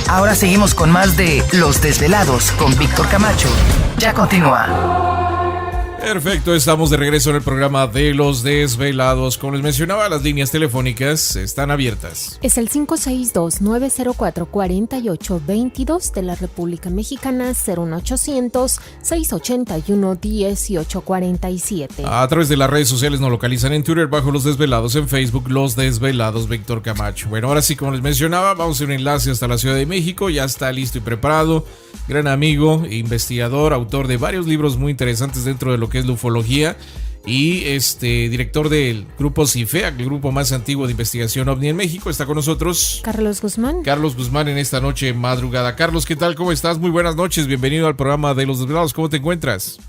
Ahora seguimos con más de Los Desvelados con Víctor Camacho. Ya continúa. Perfecto, estamos de regreso en el programa de Los Desvelados. Como les mencionaba, las líneas telefónicas están abiertas. Es el 562-904-4822 de la República Mexicana, 01800-681-1847. A través de las redes sociales nos localizan en Twitter bajo Los Desvelados, en Facebook Los Desvelados Víctor Camacho. Bueno, ahora sí, como les mencionaba, vamos a un enlace hasta la Ciudad de México. Ya está listo y preparado. Gran amigo, investigador, autor de varios libros muy interesantes dentro de lo que es la ufología y director del grupo CIFEAC, el grupo más antiguo de investigación ovni en México. Está con nosotros Carlos Guzmán. Carlos Guzmán en esta noche madrugada. Carlos, ¿qué tal? ¿Cómo estás? Muy buenas noches. Bienvenido al programa de Los Desvelados. ¿Cómo te encuentras?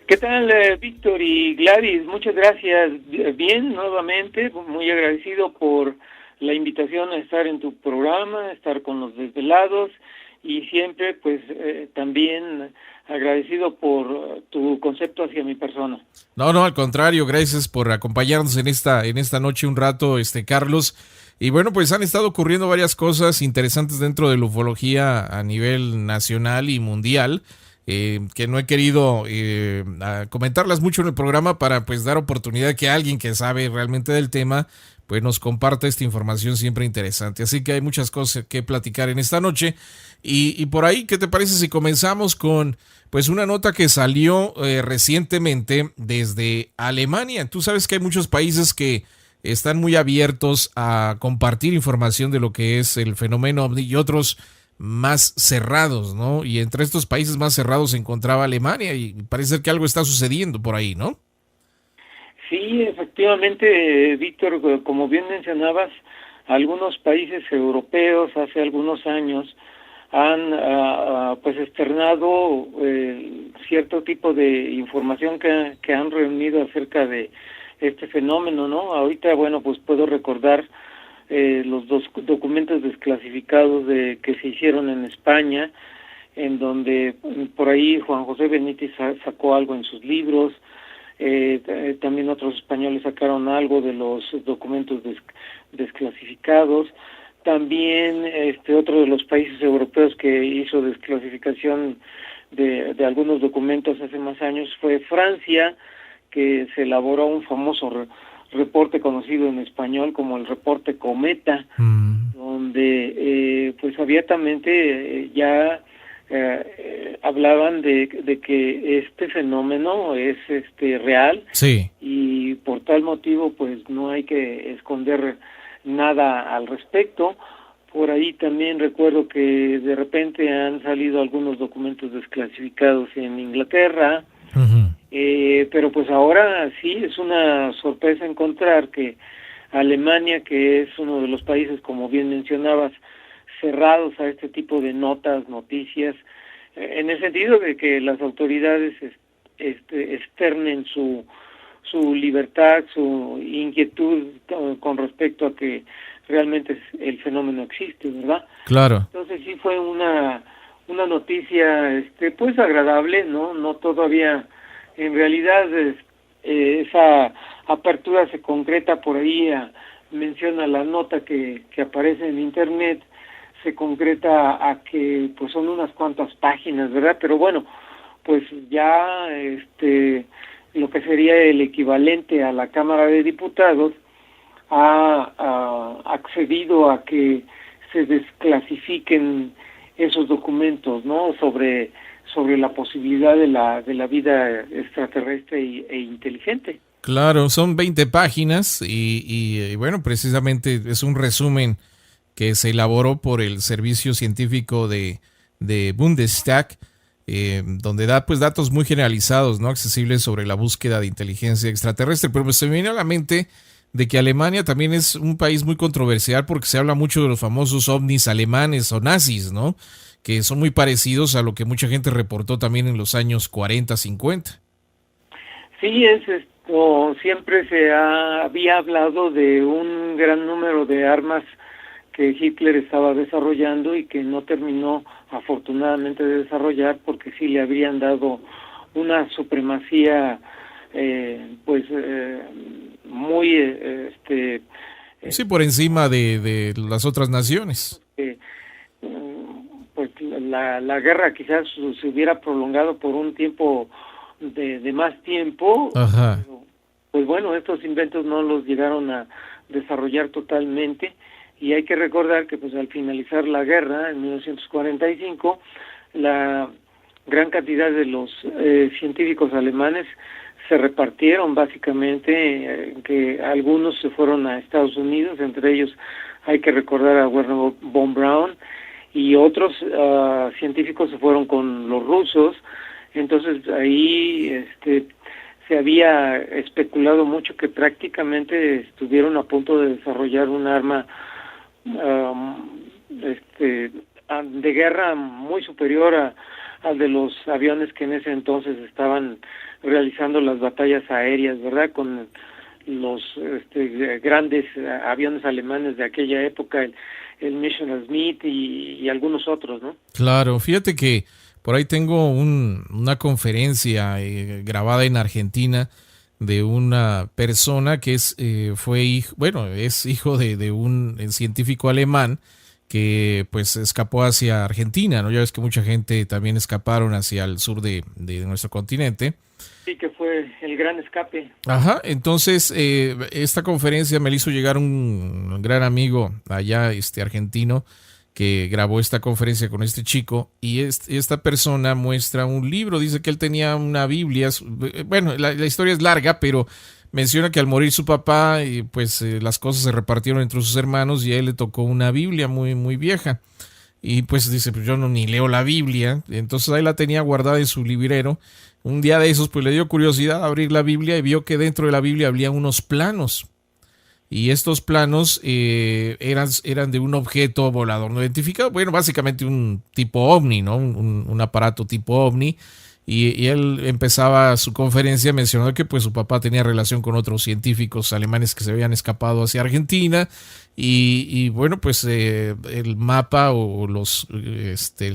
¿Qué tal, Víctor y Gladys? Muchas gracias. Bien, nuevamente, muy agradecido por la invitación a estar en tu programa, estar con Los Desvelados y siempre, pues, también agradecido por tu concepto hacia mi persona. No, al contrario, gracias por acompañarnos en esta noche un rato, Carlos. Y bueno, pues han estado ocurriendo varias cosas interesantes dentro de la ufología a nivel nacional y mundial, que no he querido comentarlas mucho en el programa para pues dar oportunidad que alguien que sabe realmente del tema pues nos comparte esta información siempre interesante. Así que hay muchas cosas que platicar en esta noche. Y por ahí, ¿qué te parece si comenzamos con pues una nota que salió recientemente desde Alemania? Tú sabes que hay muchos países que están muy abiertos a compartir información de lo que es el fenómeno ovni y otros más cerrados, ¿no? Y entre estos países más cerrados se encontraba Alemania y parece ser que algo está sucediendo por ahí, ¿no? Sí, efectivamente, Víctor, como bien mencionabas, algunos países europeos hace algunos años han pues externado cierto tipo de información que han reunido acerca de este fenómeno, ¿no? Ahorita, bueno, pues puedo recordar los dos documentos desclasificados que se hicieron en España, en donde por ahí Juan José Benítez sacó algo en sus libros. También otros españoles sacaron algo de los documentos desclasificados. También otro de los países europeos que hizo desclasificación de algunos documentos hace más años fue Francia, que se elaboró un famoso reporte conocido en español como el reporte Cometa, donde pues abiertamente ya hablaban de que este fenómeno es real, sí, y por tal motivo pues no hay que esconder nada al respecto. Por ahí también recuerdo que de repente han salido algunos documentos desclasificados en Inglaterra, pero pues ahora sí es una sorpresa encontrar que Alemania, que es uno de los países, como bien mencionabas, cerrados a este tipo de noticias, en el sentido de que las autoridades externen su libertad, su inquietud con respecto a que realmente el fenómeno existe, ¿verdad? Claro. Entonces sí fue una noticia pues agradable, no todavía en realidad esa apertura se concreta por ahí, menciona la nota que aparece en internet, se concreta a que pues son unas cuantas páginas, ¿verdad? Pero bueno, pues ya lo que sería el equivalente a la Cámara de Diputados ha accedido a que se desclasifiquen esos documentos, ¿no? Sobre la posibilidad de la vida extraterrestre e inteligente. Claro, son 20 páginas y bueno, precisamente es un resumen que se elaboró por el Servicio Científico de Bundestag, donde da pues datos muy generalizados, ¿no? Accesibles sobre la búsqueda de inteligencia extraterrestre. Pero pues se me viene a la mente de que Alemania también es un país muy controversial porque se habla mucho de los famosos ovnis alemanes o nazis, ¿no? Que son muy parecidos a lo que mucha gente reportó también en los años 40, 50. Sí, es esto, siempre había hablado de un gran número de armas que Hitler estaba desarrollando y que no terminó afortunadamente de desarrollar, porque sí le habrían dado una supremacía muy Sí, por encima de las otras naciones. Pues la guerra quizás se hubiera prolongado por un tiempo de más tiempo. Ajá. Pero, pues bueno, estos inventos no los llegaron a desarrollar totalmente, y hay que recordar que pues al finalizar la guerra en 1945, la gran cantidad de los científicos alemanes se repartieron básicamente, que algunos se fueron a Estados Unidos, entre ellos hay que recordar a Wernher von Braun, y otros científicos se fueron con los rusos. Entonces ahí se había especulado mucho que prácticamente estuvieron a punto de desarrollar un arma de guerra muy superior al de los aviones que en ese entonces estaban realizando las batallas aéreas, ¿verdad? Con los grandes aviones alemanes de aquella época, el Messerschmitt y algunos otros, ¿no? Claro, fíjate que por ahí tengo una conferencia grabada en Argentina de una persona que es hijo de un científico alemán que pues escapó hacia Argentina, ¿no? Ya ves que mucha gente también escaparon hacia el sur de nuestro continente. Sí, que fue el gran escape. Ajá, entonces esta conferencia me la hizo llegar un gran amigo allá, argentino, que grabó esta conferencia con este chico, y esta persona muestra un libro, dice que él tenía una Biblia. Bueno, la historia es larga, pero menciona que al morir su papá, las cosas se repartieron entre sus hermanos y a él le tocó una Biblia muy, muy vieja. Y pues dice, pues yo ni leo la Biblia. Entonces ahí la tenía guardada en su librero. Un día de esos, pues le dio curiosidad abrir la Biblia y vio que dentro de la Biblia había unos planos. Y estos planos eran de un objeto volador no identificado. Bueno, básicamente un tipo ovni, ¿no? Un aparato tipo ovni. Y él empezaba su conferencia mencionando que pues su papá tenía relación con otros científicos alemanes que se habían escapado hacia Argentina. Y bueno, pues el mapa o los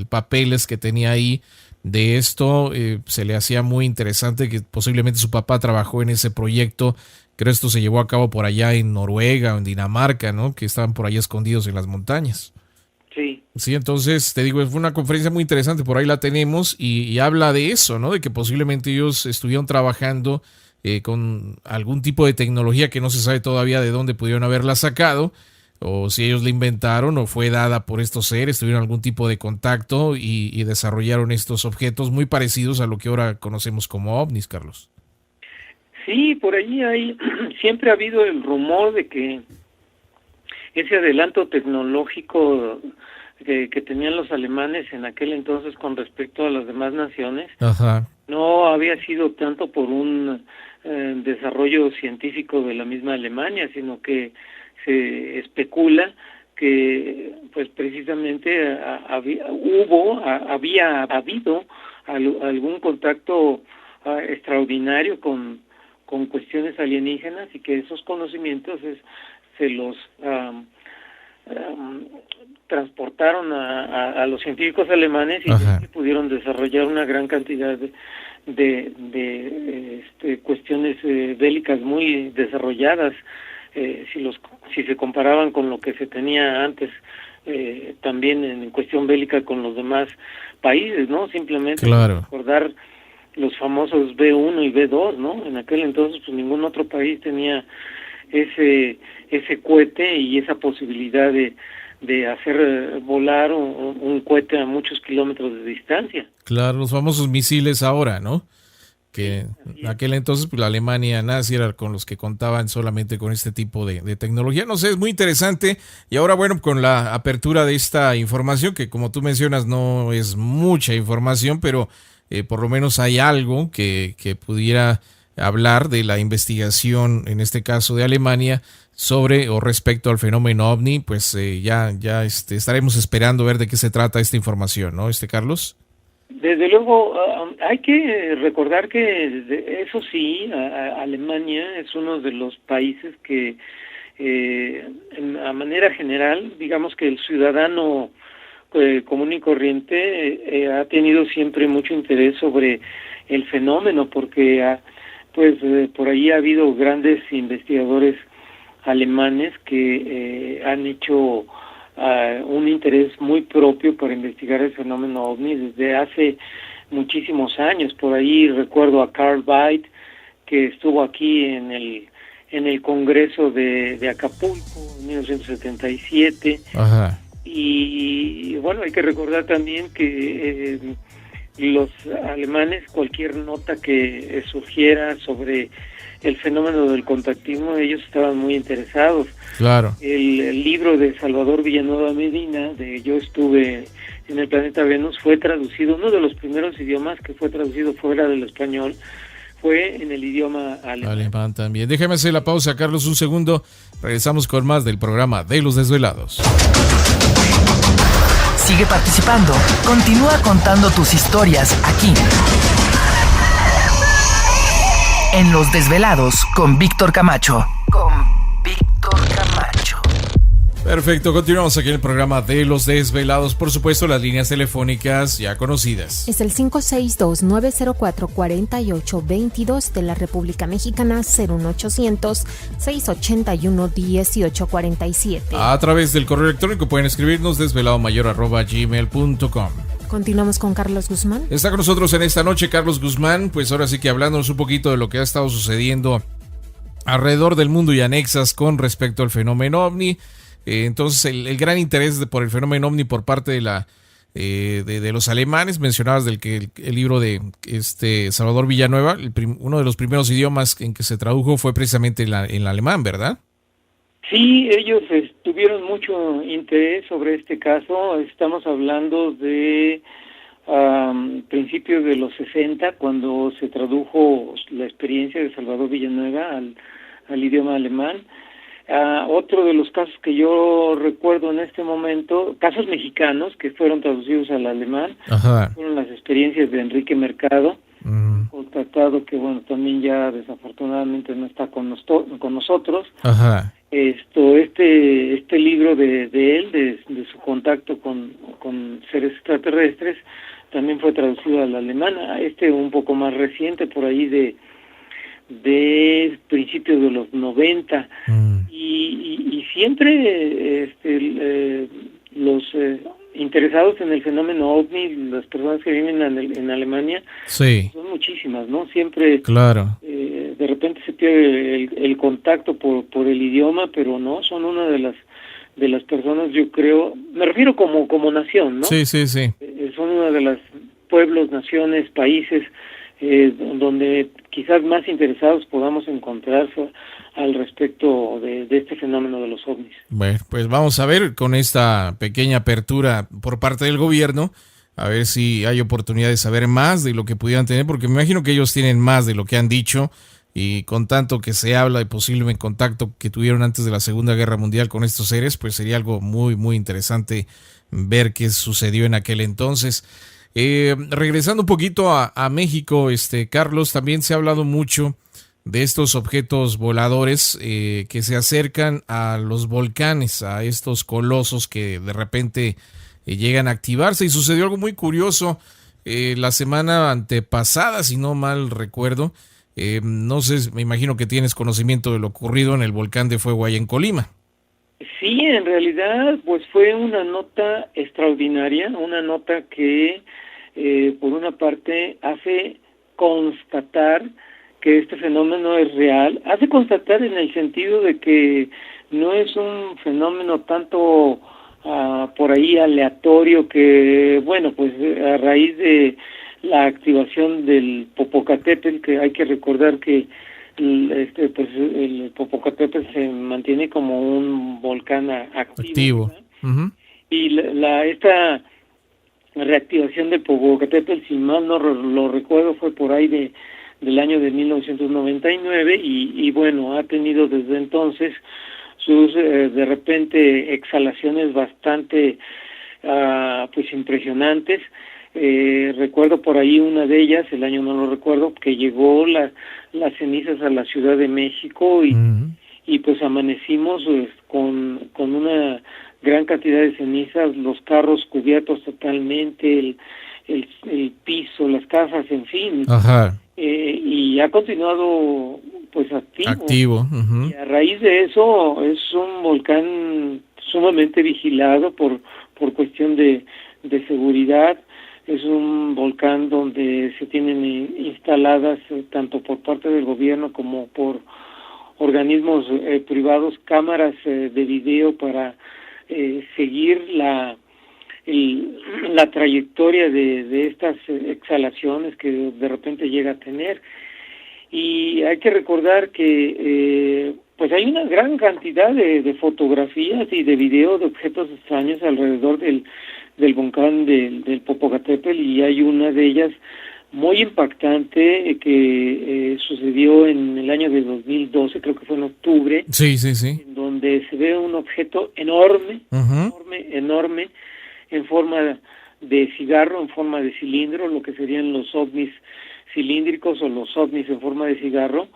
papeles que tenía ahí de esto se le hacía muy interesante, que posiblemente su papá trabajó en ese proyecto. Creo esto se llevó a cabo por allá en Noruega o en Dinamarca, ¿no? Que estaban por allá escondidos en las montañas. Sí. Sí, entonces te digo, fue una conferencia muy interesante, por ahí la tenemos y habla de eso, ¿no? De que posiblemente ellos estuvieron trabajando con algún tipo de tecnología que no se sabe todavía de dónde pudieron haberla sacado, o si ellos la inventaron o fue dada por estos seres, tuvieron algún tipo de contacto y desarrollaron estos objetos muy parecidos a lo que ahora conocemos como ovnis, Carlos. Sí, por ahí siempre ha habido el rumor de que ese adelanto tecnológico que tenían los alemanes en aquel entonces con respecto a las demás naciones, ajá, no había sido tanto por un desarrollo científico de la misma Alemania, sino que se especula que pues precisamente había habido algún contacto extraordinario con cuestiones alienígenas, y que esos conocimientos se los transportaron a los científicos alemanes, y que pudieron desarrollar una gran cantidad de cuestiones bélicas muy desarrolladas, si se comparaban con lo que se tenía antes, también en cuestión bélica con los demás países, ¿no? Simplemente recordar los famosos B-1 y B-2, ¿no? En aquel entonces pues ningún otro país tenía ese cohete y esa posibilidad de hacer volar un cohete a muchos kilómetros de distancia. Claro, los famosos misiles ahora, ¿no? Que en aquel entonces pues, la Alemania nazi era con los que contaban solamente con este tipo de tecnología. No sé, es muy interesante. Y ahora, bueno, con la apertura de esta información, que como tú mencionas no es mucha información, pero por lo menos hay algo que pudiera hablar de la investigación, en este caso de Alemania, sobre o respecto al fenómeno ovni, pues ya estaremos esperando ver de qué se trata esta información, ¿no, Carlos? Desde luego, hay que recordar que, eso sí, Alemania es uno de los países que, a manera general, digamos que el ciudadano común y corriente ha tenido siempre mucho interés sobre el fenómeno, porque por ahí ha habido grandes investigadores alemanes que han hecho un interés muy propio por investigar el fenómeno OVNI desde hace muchísimos años. Por ahí recuerdo a Carl Veit, que estuvo aquí en el Congreso de Acapulco en 1977. Ajá. Y bueno, hay que recordar también que los alemanes, cualquier nota que surgiera sobre el fenómeno del contactismo, ellos estaban muy interesados. Claro. El libro de Salvador Villanueva Medina, de Yo estuve en el planeta Venus, fue traducido, uno de los primeros idiomas que fue traducido fuera del español, fue en el idioma alemán. Alemán también. Déjeme hacer la pausa, Carlos, un segundo. Regresamos con más del programa de Los Desvelados. Sigue participando. Continúa contando tus historias aquí, en Los Desvelados con Víctor Camacho. Perfecto, continuamos aquí en el programa de Los Desvelados. Por supuesto, las líneas telefónicas ya conocidas. Es el 562-904-4822 de la República Mexicana, 01800-681-1847. A través del correo electrónico pueden escribirnos desveladomayor@gmail.com. Continuamos con Carlos Guzmán. Está con nosotros en esta noche Carlos Guzmán, pues ahora sí que hablándonos un poquito de lo que ha estado sucediendo alrededor del mundo y anexas con respecto al fenómeno OVNI. Entonces el gran interés por el fenómeno OVNI por parte de los alemanes. Mencionabas el libro de Salvador Villanueva, uno de los primeros idiomas en que se tradujo fue precisamente en alemán, ¿verdad? Sí, ellos tuvieron mucho interés sobre este caso. Estamos hablando de principios de los 60, cuando se tradujo la experiencia de Salvador Villanueva al idioma alemán. Otro de los casos que yo recuerdo en este momento, casos mexicanos que fueron traducidos al alemán, Ajá. fueron las experiencias de Enrique Mercado, contactado que bueno, también ya desafortunadamente no está con nosotros. Ajá. Este libro de él, de su contacto con seres extraterrestres, también fue traducido al alemán. Un poco más reciente, por ahí de principios de los 90. Y siempre los interesados en el fenómeno OVNI, las personas que viven en Alemania, sí, son muchísimas, ¿no? Siempre, claro, de repente se pierde el contacto por el idioma, pero no, son una de las personas, yo creo, me refiero como nación, ¿no? Sí. Son una de las pueblos, naciones, países donde quizás más interesados podamos encontrar al respecto de este fenómeno de los ovnis. Bueno, pues vamos a ver con esta pequeña apertura por parte del gobierno, a ver si hay oportunidad de saber más de lo que pudieran tener, porque me imagino que ellos tienen más de lo que han dicho, y con tanto que se habla de posible contacto que tuvieron antes de la Segunda Guerra Mundial con estos seres, pues sería algo muy, muy interesante ver qué sucedió en aquel entonces. Regresando un poquito a México, Carlos, también se ha hablado mucho de estos objetos voladores que se acercan a los volcanes, a estos colosos que de repente llegan a activarse, y sucedió algo muy curioso la semana antepasada, si no mal recuerdo. No sé, me imagino que tienes conocimiento de lo ocurrido en el volcán de Fuego ahí en Colima. Sí, en realidad pues fue una nota extraordinaria, una nota que por una parte hace constatar que este fenómeno es real, hace constatar en el sentido de que no es un fenómeno tanto por ahí aleatorio, que bueno, pues a raíz de la activación del Popocatépetl, que hay que recordar que el Popocatépetl se mantiene como un volcán activo. Uh-huh. Y esta reactivación del Popocatépetl, si mal no lo recuerdo, fue por ahí del año de 1999, y bueno, ha tenido desde entonces sus de repente exhalaciones bastante pues impresionantes. Recuerdo por ahí una de ellas, el año no lo recuerdo, que llegó las cenizas a la Ciudad de México y pues amanecimos con una gran cantidad de cenizas, los carros cubiertos totalmente, el piso, las casas, en fin. Ajá. Y ha continuado pues activo. Uh-huh. Y a raíz de eso es un volcán sumamente vigilado por cuestión de seguridad. Es un volcán donde se tienen instaladas tanto por parte del gobierno como por organismos privados cámaras de video para seguir la trayectoria de estas exhalaciones que de repente llega a tener. Y hay que recordar que pues hay una gran cantidad de fotografías y de videos de objetos extraños alrededor del volcán del Popocatépetl, y hay una de ellas muy impactante que sucedió en el año de 2012, creo que fue en octubre. Sí. En donde se ve un objeto enorme, Uh-huh. enorme, en forma de cigarro, en forma de cilindro, lo que serían los ovnis cilíndricos o los ovnis en forma de cigarro,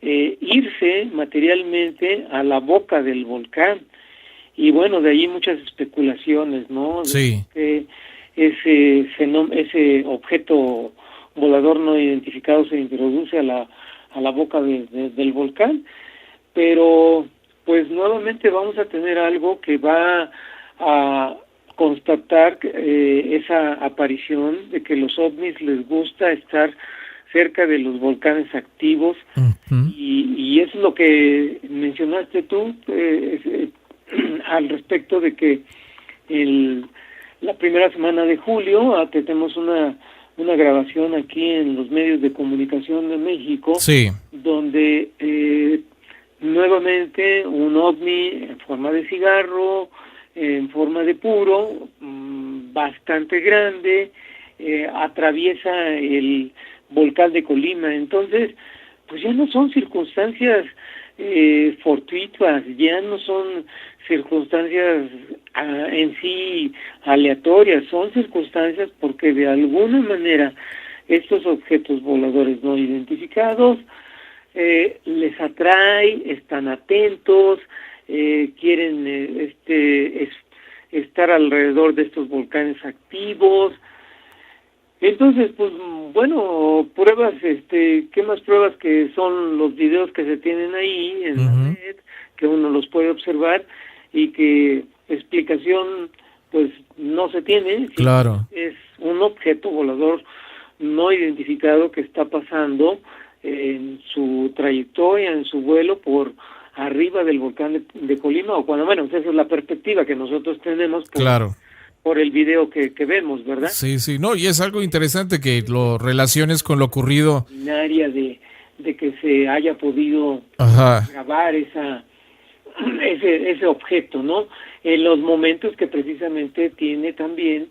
irse materialmente a la boca del volcán. Y bueno, de ahí muchas especulaciones, ¿no? Sí. Que ese objeto volador no identificado se introduce a la boca del volcán, pero pues nuevamente vamos a tener algo que va a constatar esa aparición de que los ovnis les gusta estar cerca de los volcanes activos. Uh-huh. Y eso es lo que mencionaste tú al respecto de que la primera semana de julio tenemos una grabación aquí en los medios de comunicación de México, Sí. donde nuevamente un ovni en forma de cigarro, en forma de puro, bastante grande, atraviesa el volcán de Colima. Entonces, pues ya no son circunstancias fortuitas, ya no son circunstancias en sí aleatorias, son circunstancias porque de alguna manera estos objetos voladores no identificados les atrae, están atentos, quieren estar alrededor de estos volcanes activos. Entonces, pues bueno, pruebas, ¿qué más pruebas que son los videos que se tienen ahí en Uh-huh. la red, que uno los puede observar y que explicación pues no se tiene? Claro. Es un objeto volador no identificado que está pasando en su trayectoria, en su vuelo por arriba del volcán de Colima, o cuando, bueno, esa es la perspectiva que nosotros tenemos Claro. por el video que vemos, ¿verdad? Sí, no, y es algo interesante que lo relaciones con lo ocurrido. Área de que se haya podido Ajá. grabar ese objeto, ¿no? En los momentos que precisamente tiene también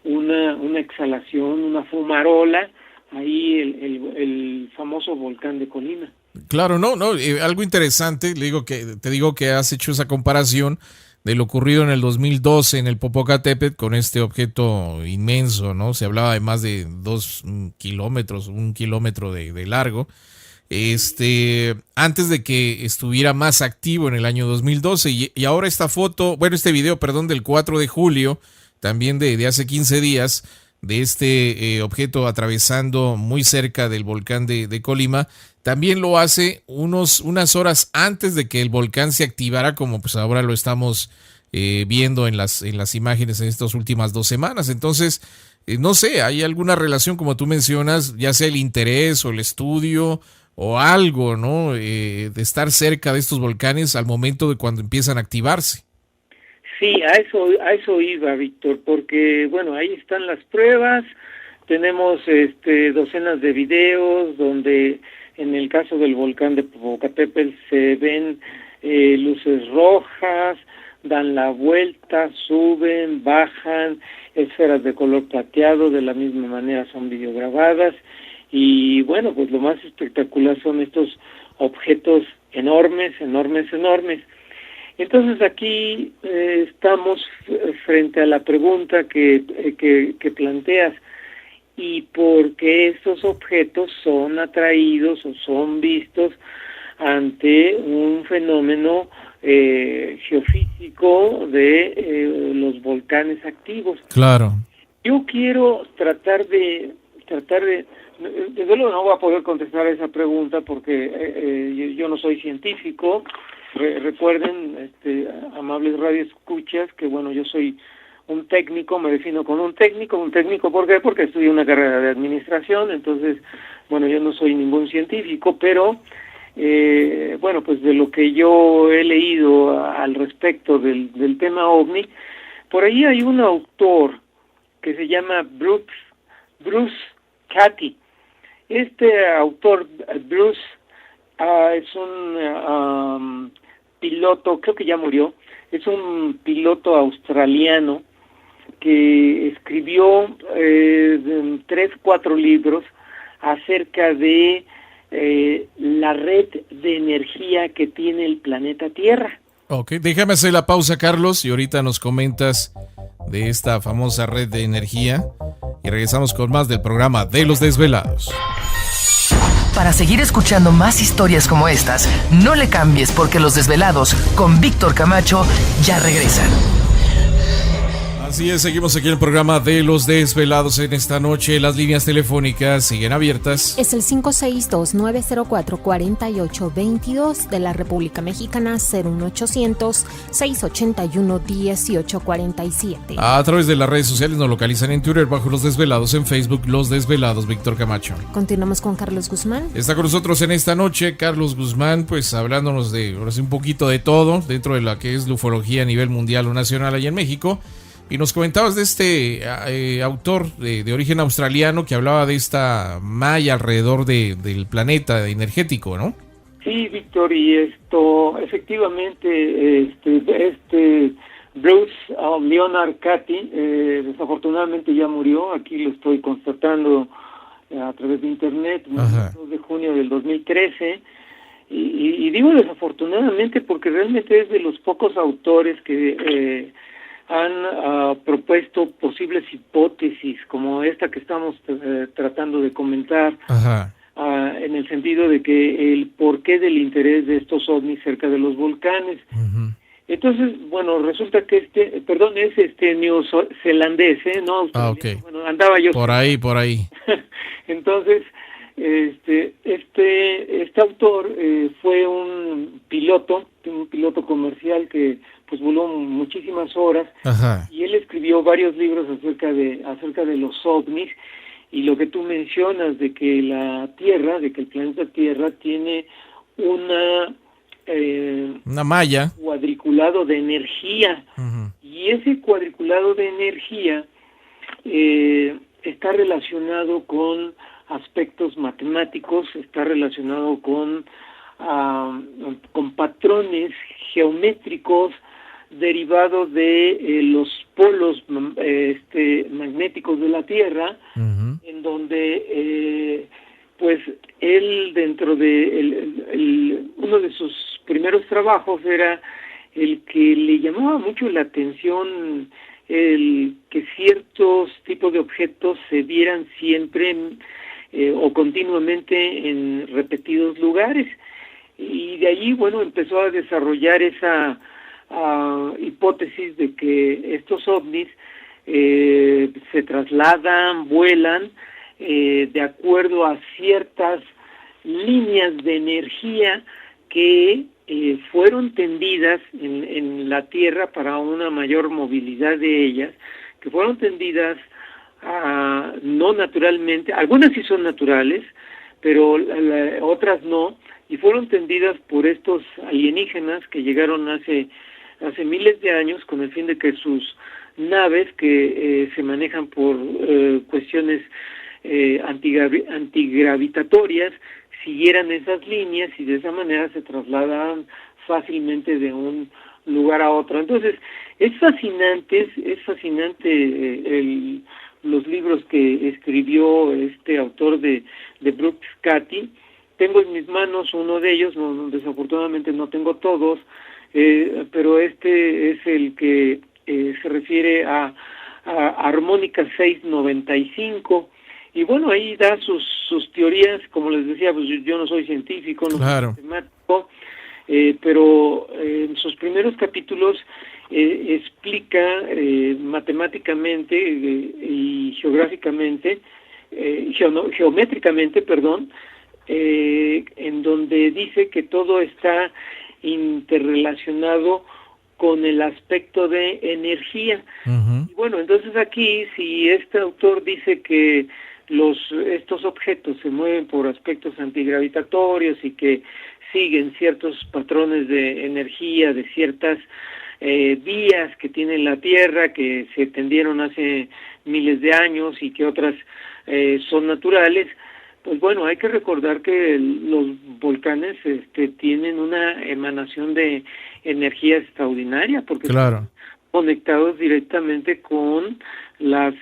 una exhalación, una fumarola, ahí el famoso volcán de Colima. Claro, no, algo interesante, te digo que has hecho esa comparación de lo ocurrido en el 2012 en el Popocatépetl con este objeto inmenso, ¿no? Se hablaba de más de 2 kilómetros, 1 kilómetro de largo. Antes de que estuviera más activo en el año 2012 y ahora este video, del 4 de julio, también de hace 15 días, de este objeto atravesando muy cerca del volcán de Colima, también lo hace unas horas antes de que el volcán se activara, como pues ahora lo estamos viendo en las imágenes en estas últimas 2 semanas. Entonces, no sé, ¿hay alguna relación, como tú mencionas, ya sea el interés o el estudio o algo, ¿no? De estar cerca de estos volcanes al momento de cuando empiezan a activarse. Sí, a eso iba, Víctor, porque bueno, ahí están las pruebas, tenemos docenas de videos donde en el caso del volcán de Popocatépetl se ven luces rojas, dan la vuelta, suben, bajan, esferas de color plateado, de la misma manera son videograbadas, y bueno, pues lo más espectacular son estos objetos enormes. Entonces aquí estamos frente a la pregunta que planteas, y por qué estos objetos son atraídos o son vistos ante un fenómeno geofísico de los volcanes activos. Claro. Yo quiero tratar de desde luego no voy a poder contestar esa pregunta porque yo no soy científico. Recuerden, amables radioescuchas, que bueno, yo soy un técnico, me defino con un técnico. ¿Por qué? Porque estudié una carrera de administración, entonces, bueno, yo no soy ningún científico, pero bueno, pues de lo que yo he leído al respecto del tema OVNI, por ahí hay un autor que se llama Bruce Cathy. Este autor, Bruce, es un piloto, creo que ya murió, es un piloto australiano que escribió 3-4 libros acerca de la red de energía que tiene el planeta Tierra. Ok, déjame hacer la pausa, Carlos, y ahorita nos comentas de esta famosa red de energía y regresamos con más del programa de Los Desvelados. Para seguir escuchando más historias como estas, no le cambies, porque Los Desvelados con Víctor Camacho ya regresan. Así es, seguimos aquí en el programa de Los Desvelados en esta noche. Las líneas telefónicas siguen abiertas. Es el 562-904-4822 de la República Mexicana, 01800-681-1847. A través de las redes sociales nos localizan en Twitter bajo Los Desvelados, en Facebook Los Desvelados, Víctor Camacho. Continuamos con Carlos Guzmán. Está con nosotros en esta noche Carlos Guzmán, pues hablándonos de ahora sí un poquito de todo dentro de la que es la ufología a nivel mundial o nacional allá en México. Y nos comentabas de este autor de origen australiano que hablaba de esta malla alrededor del planeta energético, ¿no? Sí, Víctor, y esto, efectivamente, Bruce Leonard Cathy, desafortunadamente ya murió. Aquí lo estoy constatando a través de internet, el 2 de junio del 2013. Y digo desafortunadamente porque realmente es de los pocos autores que han propuesto posibles hipótesis como esta que estamos tratando de comentar, en el sentido de que el porqué del interés de estos ovnis cerca de los volcanes. Entonces, bueno, resulta que es neozelandés, ¿no? Okay. Bueno, andaba yo por ahí. Entonces, este autor fue un piloto comercial que pues voló muchísimas horas. Y él escribió varios libros acerca de los ovnis, y lo que tú mencionas de que el planeta Tierra tiene una malla, cuadriculado de energía, y ese cuadriculado de energía está relacionado con aspectos matemáticos, está relacionado con patrones geométricos derivados de los polos magnéticos de la Tierra, en donde pues él, dentro de uno de sus primeros trabajos, era el que le llamaba mucho la atención el que ciertos tipos de objetos se vieran siempre o continuamente en repetidos lugares, y de allí, bueno, empezó a desarrollar esa hipótesis de que estos ovnis se trasladan, vuelan de acuerdo a ciertas líneas de energía que fueron tendidas en la Tierra para una mayor movilidad de ellas, que fueron tendidas no naturalmente, algunas sí son naturales, pero otras no, y fueron tendidas por estos alienígenas que llegaron hace miles de años con el fin de que sus naves, que se manejan por cuestiones antigravitatorias, siguieran esas líneas y de esa manera se trasladaban fácilmente de un lugar a otro. Entonces, es fascinante los libros que escribió este autor de Bruce Cathy, tengo en mis manos uno de ellos, desafortunadamente no tengo todos, pero este es el que se refiere a armónica 695, y bueno, ahí da sus teorías. Como les decía, pues yo no soy científico, no soy matemático, pero en sus primeros capítulos explica matemáticamente y geométricamente, en donde dice que todo está interrelacionado con el aspecto de energía. Uh-huh. Y bueno, entonces aquí, si este autor dice que estos objetos se mueven por aspectos antigravitatorios y que siguen ciertos patrones de energía, de ciertas vías que tiene la Tierra, que se tendieron hace miles de años y que otras son naturales, pues bueno, hay que recordar que los volcanes tienen una emanación de energía extraordinaria, porque están conectados directamente con las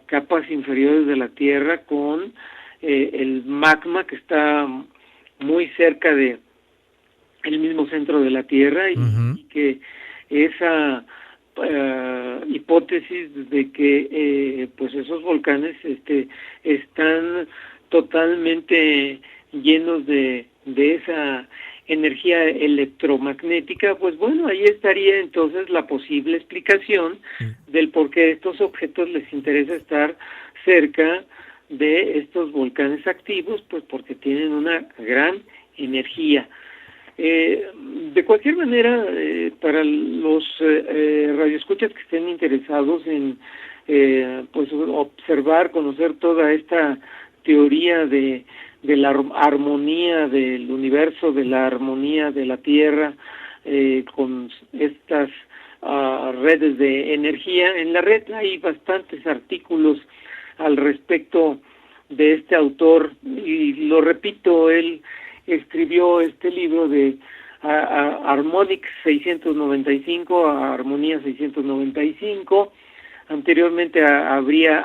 capas inferiores de la Tierra, con el magma que está muy cerca de el mismo centro de la Tierra, y que esa hipótesis de que pues esos volcanes están totalmente llenos de esa energía electromagnética, pues bueno, ahí estaría entonces la posible explicación del por qué a estos objetos les interesa estar cerca de estos volcanes activos, pues porque tienen una gran energía. De cualquier manera, para los radioescuchas que estén interesados en pues observar, conocer toda esta teoría de la armonía del universo, de la armonía de la Tierra, con estas redes de energía, en la red hay bastantes artículos al respecto de este autor, y lo repito, él escribió este libro de Harmonic 695 a Armonía 695. Anteriormente había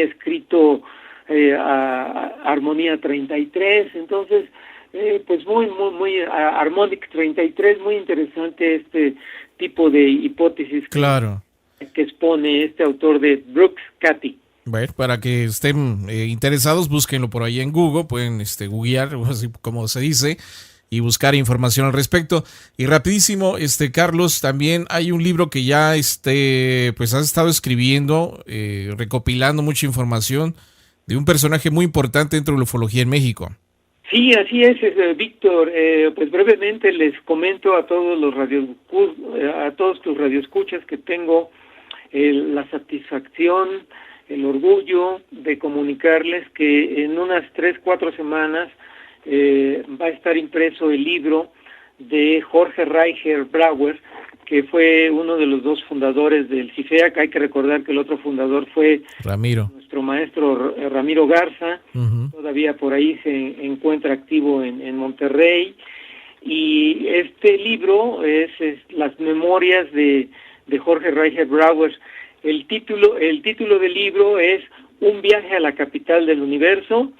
escrito Armonía 33, entonces pues muy Harmonic 33, muy interesante este tipo de hipótesis que expone este autor de Brooks Cathy. Bueno, para que estén interesados, búsquenlo por ahí en Google, pueden googlear, así como se dice, y buscar información al respecto. Y rapidísimo, Carlos, también hay un libro que ya pues has estado escribiendo, recopilando mucha información de un personaje muy importante dentro de la ufología en México. Sí, así es, Víctor. Pues brevemente les comento a todos los radioescuchas que tengo la satisfacción, el orgullo de comunicarles que en unas 3-4 semanas va a estar impreso el libro de Jorge Reicher Brauer, que fue uno de los dos fundadores del CIFEAC. Hay que recordar que el otro fundador fue nuestro maestro Ramiro Garza. Todavía por ahí se encuentra activo en Monterrey, y este libro es las memorias de Jorge Reicher Brauer. El título del libro es Un viaje a la capital del universo,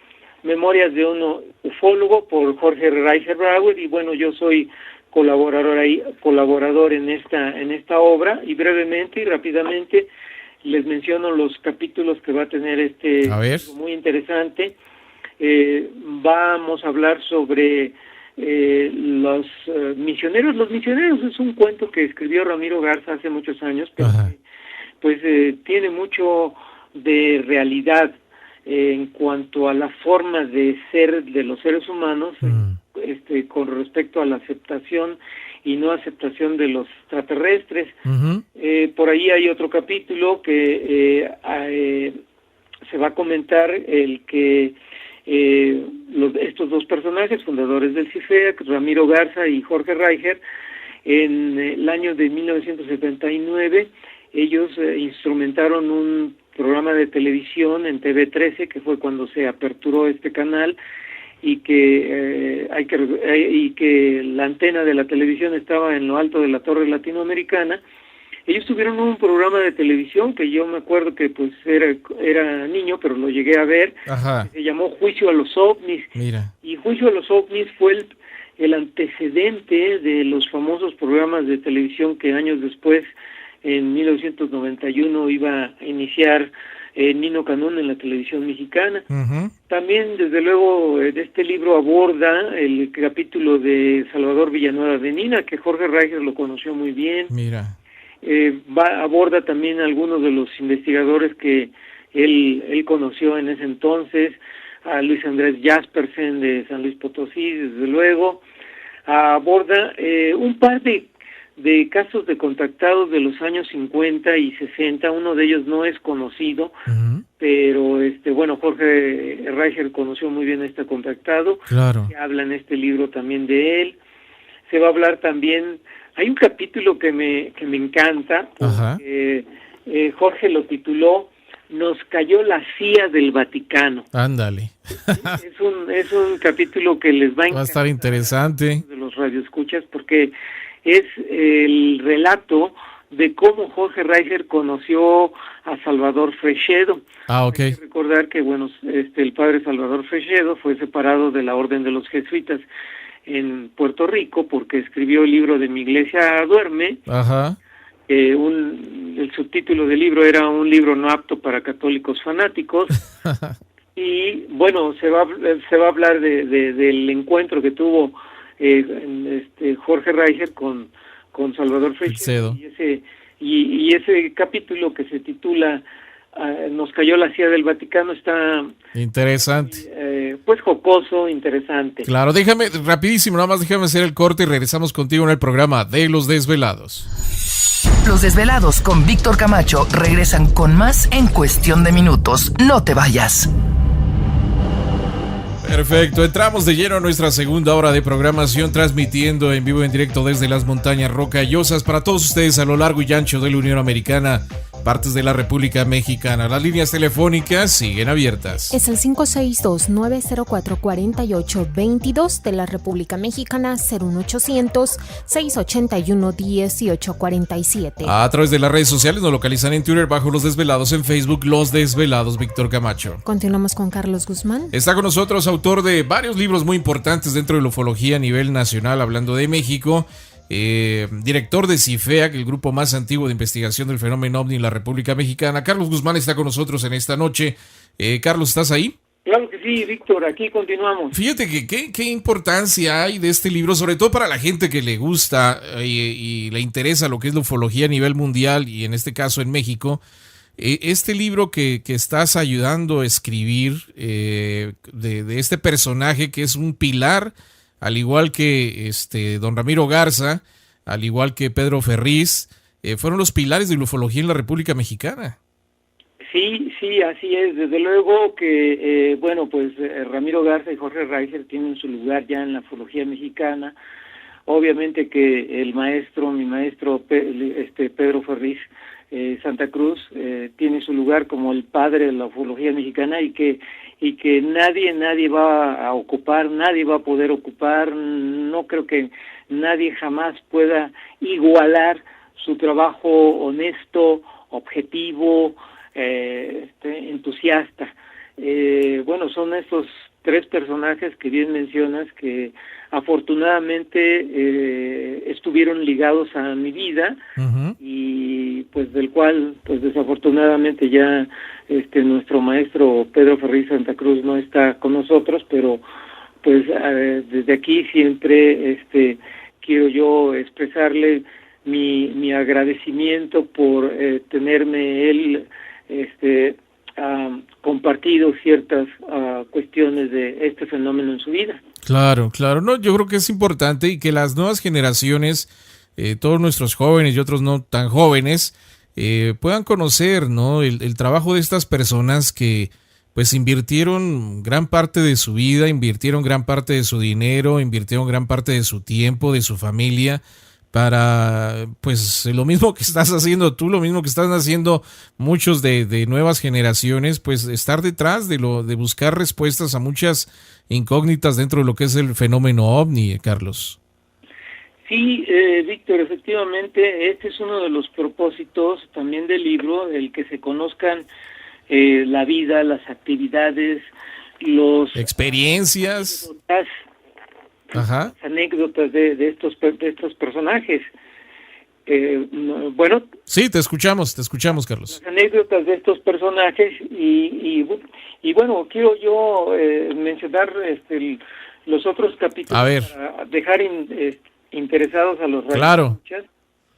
memorias de un ufólogo, por Jorge Reicher Brauer, y bueno, yo soy colaborador en esta obra, y brevemente y rápidamente les menciono los capítulos que va a tener muy interesante. Vamos a hablar sobre los misioneros. Los misioneros es un cuento que escribió Ramiro Garza hace muchos años, pero pues tiene mucho de realidad en cuanto a la forma de ser de los seres humanos, con respecto a la aceptación y no aceptación de los extraterrestres. Por ahí hay otro capítulo que se va a comentar, el que estos dos personajes, fundadores del CIFEAC, Ramiro Garza y Jorge Reicher, en el año de 1979, ellos instrumentaron un programa de televisión en TV13, que fue cuando se aperturó este canal, y que la antena de la televisión estaba en lo alto de la torre latinoamericana. ellos tuvieron un programa de televisión que yo me acuerdo que pues era niño, pero lo llegué a ver. Ajá. Se llamó Juicio a los OVNIs. Mira. Y Juicio a los OVNIs fue el antecedente de los famosos programas de televisión que años después, en 1991, iba a iniciar Nino Canún en la televisión mexicana. Uh-huh. También, desde luego, este libro aborda el capítulo de Salvador Villanueva de Nina, que Jorge Reicher lo conoció muy bien. Mira. Aborda también algunos de los investigadores que él conoció en ese entonces, a Luis Andrés Jaspersen de San Luis Potosí, desde luego. Aborda un par de casos de contactados de los años 50 y 60, uno de ellos no es conocido, uh-huh. Pero bueno, Jorge Reicher conoció muy bien a este contactado. Claro. Se habla en este libro también de él. Se va a hablar también, hay un capítulo que me encanta, porque Jorge lo tituló Nos cayó la CIA del Vaticano. Ándale. Es un capítulo que les va a encantar. Va a estar interesante. De los radioescuchas, porque es el relato de cómo Jorge Reicher conoció a Salvador Freixedo. Ok. Hay que recordar que, bueno, el padre Salvador Freixedo fue separado de la Orden de los Jesuitas en Puerto Rico porque escribió el libro de Mi Iglesia Duerme. Ajá. El subtítulo del libro era Un libro no apto para católicos fanáticos. Y, bueno, se va a hablar del encuentro que tuvo Jorge Reicher con Salvador Freixedo y ese capítulo que se titula Nos cayó la CIA del Vaticano está interesante, pues jocoso, interesante. Claro, rapidísimo, nada más déjame hacer el corte y regresamos contigo en el programa de Los Desvelados. Los Desvelados con Víctor Camacho regresan con más en cuestión de minutos. No te vayas. Perfecto, entramos de lleno a nuestra segunda hora de programación, transmitiendo en vivo en directo desde las montañas rocallosas para todos ustedes a lo largo y ancho de la Unión Americana, partes de la República Mexicana. Las líneas telefónicas siguen abiertas. Es el 562-904-4822 de la República Mexicana, 01800-681-1847. A través de las redes sociales nos localizan en Twitter bajo Los Desvelados, en Facebook Los Desvelados, Víctor Camacho. Continuamos con Carlos Guzmán. Está con nosotros, autor de varios libros muy importantes dentro de la ufología a nivel nacional, hablando de México. Director de CIFEAC, el grupo más antiguo de investigación del fenómeno OVNI en la República Mexicana. Carlos Guzmán está con nosotros en esta noche. Carlos, ¿estás ahí? Claro que sí, Víctor, aquí continuamos. Fíjate que qué importancia hay de este libro, sobre todo para la gente que le gusta y le interesa lo que es la ufología a nivel mundial y en este caso en México. Este libro que estás ayudando a escribir de este personaje que es un pilar, al igual que don Ramiro Garza, al igual que Pedro Ferriz, fueron los pilares de la ufología en la República Mexicana. Sí, así es. Desde luego que, Ramiro Garza y Jorge Reicher tienen su lugar ya en la ufología mexicana. Obviamente que mi maestro Pedro Ferriz Santa Cruz tiene su lugar como el padre de la ufología mexicana y que nadie va a ocupar, nadie va a poder ocupar. No creo que nadie jamás pueda igualar su trabajo honesto, objetivo, entusiasta. Son estos tres personajes que bien mencionas que afortunadamente estuvieron ligados a mi vida. Uh-huh. Y pues del cual pues desafortunadamente ya nuestro maestro Pedro Ferriz Santa Cruz no está con nosotros, pero pues desde aquí siempre quiero yo expresarle mi agradecimiento por tenerme él compartido ciertas cuestiones de este fenómeno en su vida. Claro, no, yo creo que es importante y que las nuevas generaciones, todos nuestros jóvenes y otros no tan jóvenes, puedan conocer, ¿no? el trabajo de estas personas que pues invirtieron gran parte de su vida, invirtieron gran parte de su dinero, invirtieron gran parte de su tiempo, de su familia, para pues lo mismo que estás haciendo tú, lo mismo que están haciendo muchos de nuevas generaciones, pues estar detrás de buscar respuestas a muchas incógnitas dentro de lo que es el fenómeno OVNI, Carlos. Sí, Víctor, efectivamente, este es uno de los propósitos también del libro, el que se conozcan la vida, las actividades, los experiencias, las anécdotas de estos personajes. Bueno, sí, te escuchamos, Carlos. Las anécdotas de estos personajes y bueno, quiero yo mencionar los otros capítulos a ver, para dejar interesados a los claro. radioescuchas.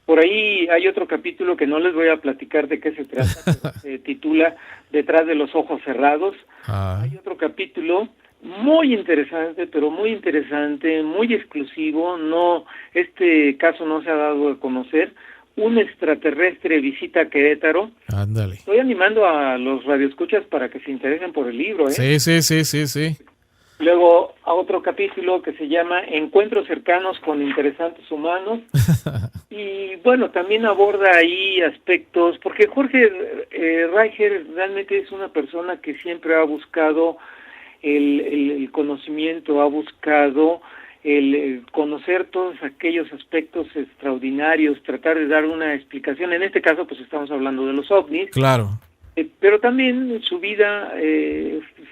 Por ahí hay otro capítulo que no les voy a platicar de qué se trata, pero se titula Detrás de los ojos cerrados. Hay otro capítulo muy interesante, pero muy interesante, muy exclusivo. No, este caso no se ha dado a conocer. Un extraterrestre visita Querétaro. Ándale. Estoy animando a los radioescuchas para que se interesen por el libro, ¿eh? Sí. Luego a otro capítulo que se llama Encuentros cercanos con interesantes humanos. Y bueno, también aborda ahí aspectos, porque Jorge Reicher realmente es una persona que siempre ha buscado el conocimiento, ha buscado el conocer todos aquellos aspectos extraordinarios, tratar de dar una explicación. En este caso, pues estamos hablando de los ovnis. Claro. Pero también su vida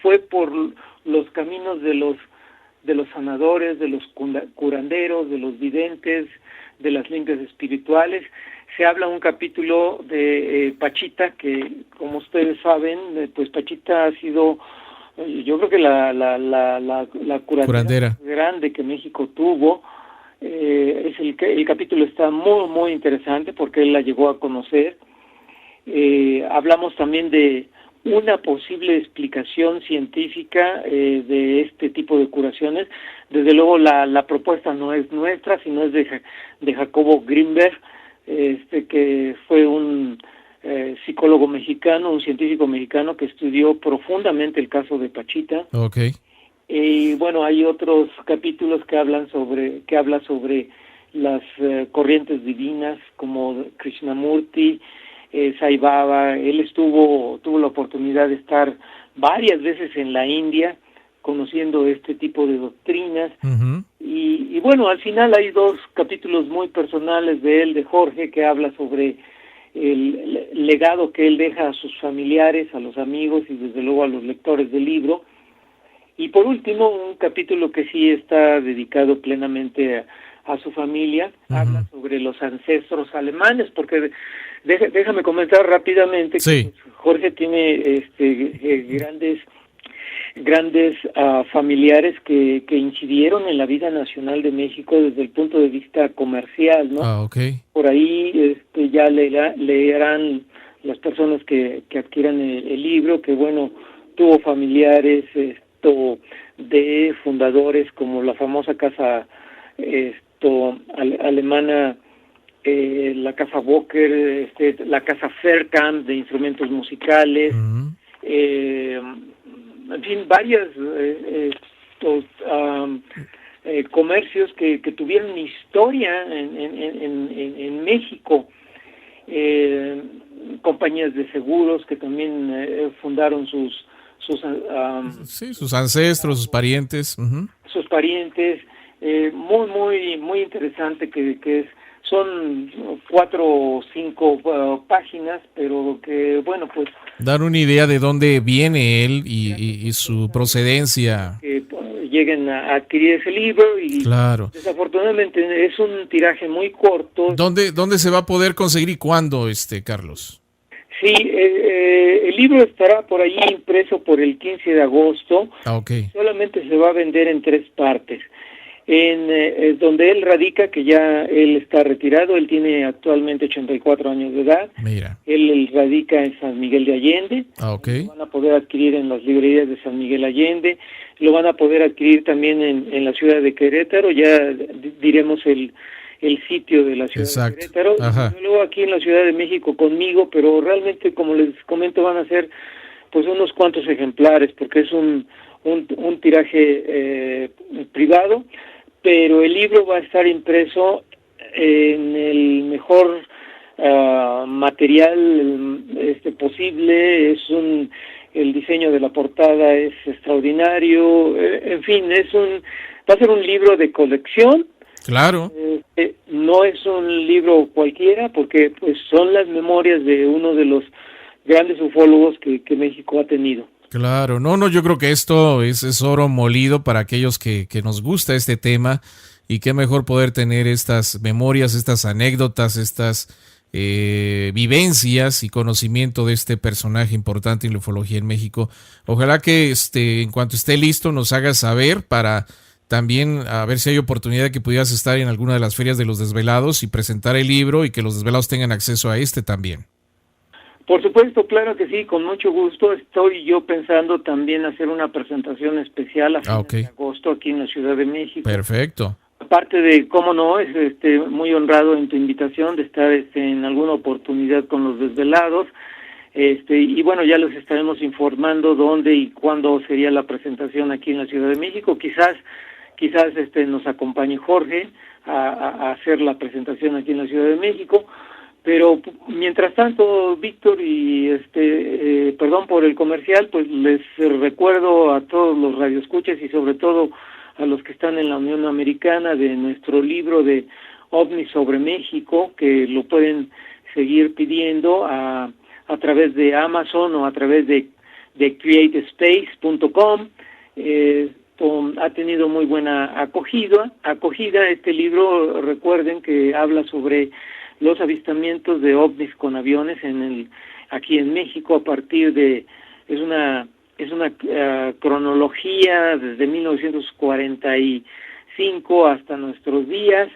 fue por los caminos de los sanadores, de los curanderos, de los videntes, de las limpias espirituales. Se habla un capítulo de Pachita, que como ustedes saben, pues Pachita ha sido, yo creo que la curandera grande que México tuvo. Es el capítulo está muy, muy interesante porque él la llegó a conocer. Hablamos también de una posible explicación científica de este tipo de curaciones. Desde luego la propuesta no es nuestra, sino es de Jacobo Grinberg, que fue un psicólogo mexicano, un científico mexicano que estudió profundamente el caso de Pachita. Okay. Y bueno, hay otros capítulos que hablan sobre las corrientes divinas como Krishnamurti, Sai Baba. Él tuvo la oportunidad de estar varias veces en la India conociendo este tipo de doctrinas. Uh-huh. Y bueno, al final hay dos capítulos muy personales de él, de Jorge, que habla sobre el legado que él deja a sus familiares, a los amigos y desde luego a los lectores del libro. Y por último, un capítulo que sí está dedicado plenamente a su familia. Uh-huh. Habla sobre los ancestros alemanes, porque déjame comentar rápidamente que Jorge tiene grandes familiares que incidieron en la vida nacional de México desde el punto de vista comercial, ¿no? Okay. Por ahí ya leerán las personas que adquieran el libro, que bueno, tuvo familiares de fundadores como la famosa casa alemana, la casa Bocker, la casa Faircamp de instrumentos musicales. Uh-huh. En fin, varias comercios que tuvieron historia en México, compañías de seguros que también fundaron sus ancestros, sus parientes. Uh-huh. Sus parientes. Muy, muy, muy interesante que son 4 o 5 páginas, pero que, bueno, pues... Dar una idea de dónde viene él y su procedencia. Que lleguen a adquirir ese libro y... Claro. Desafortunadamente es un tiraje muy corto. ¿Dónde se va a poder conseguir y cuándo, Carlos? Sí, el libro estará por ahí impreso por el 15 de agosto. Okay. Solamente se va a vender en 3 partes. En donde él radica, que ya él está retirado, él tiene actualmente 84 años de edad. Mira. Él radica en San Miguel de Allende. Okay. Lo van a poder adquirir en las librerías de San Miguel Allende, lo van a poder adquirir también en la ciudad de Querétaro, ya diremos el sitio de la ciudad. Exacto. De Querétaro. Ajá. Y luego aquí en la Ciudad de México conmigo, pero realmente, como les comento, van a ser pues unos cuantos ejemplares, porque es un tiraje privado, pero el libro va a estar impreso en el mejor material posible. El diseño de la portada es extraordinario. En fin, va a ser un libro de colección. Claro. no es un libro cualquiera, porque pues son las memorias de uno de los grandes ufólogos que México ha tenido. Claro, no, yo creo que esto es oro molido para aquellos que nos gusta este tema, y qué mejor poder tener estas memorias, estas anécdotas, estas vivencias y conocimiento de este personaje importante en la ufología en México. Ojalá que en cuanto esté listo nos hagas saber, para también a ver si hay oportunidad de que pudieras estar en alguna de las ferias de los desvelados y presentar el libro, y que los desvelados tengan acceso a también. Por supuesto, claro que sí, con mucho gusto. Estoy yo pensando también hacer una presentación especial a finales de agosto aquí en la Ciudad de México. Perfecto. Aparte de, cómo no, es muy honrado en tu invitación de estar en alguna oportunidad con los desvelados. Y bueno, ya les estaremos informando dónde y cuándo sería la presentación aquí en la Ciudad de México. Quizás nos acompañe Jorge a hacer la presentación aquí en la Ciudad de México. Pero mientras tanto, Víctor, y perdón por el comercial, pues les recuerdo a todos los radioescuchas y sobre todo a los que están en la Unión Americana de nuestro libro de OVNI sobre México, que lo pueden seguir pidiendo a través de Amazon o a través de createspace.com. Ha tenido muy buena acogida. Este libro, recuerden que habla sobre los avistamientos de ovnis con aviones aquí en México, a partir de es una cronología desde 1945 hasta nuestros días,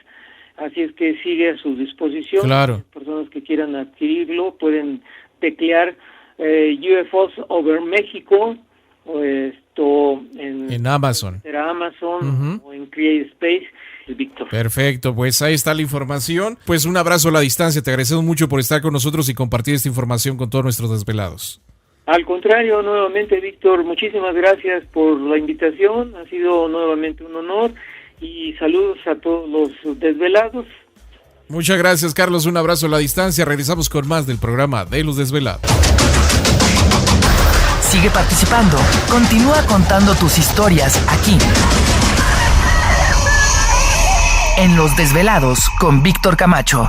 así es que sigue a su disposición. Claro. Las personas que quieran adquirirlo pueden teclear UFOs over México, o en Amazon. Será Amazon, o en Create Space, Víctor. Perfecto, pues ahí está la información. Pues un abrazo a la distancia, te agradecemos mucho por estar con nosotros y compartir esta información con todos nuestros desvelados. Al contrario, nuevamente, Víctor, muchísimas gracias por la invitación, ha sido nuevamente un honor, y saludos a todos los desvelados. Muchas gracias, Carlos, un abrazo a la distancia. Regresamos con más del programa de los desvelados. Sigue participando, continúa contando tus historias aquí, en Los Desvelados con Víctor Camacho.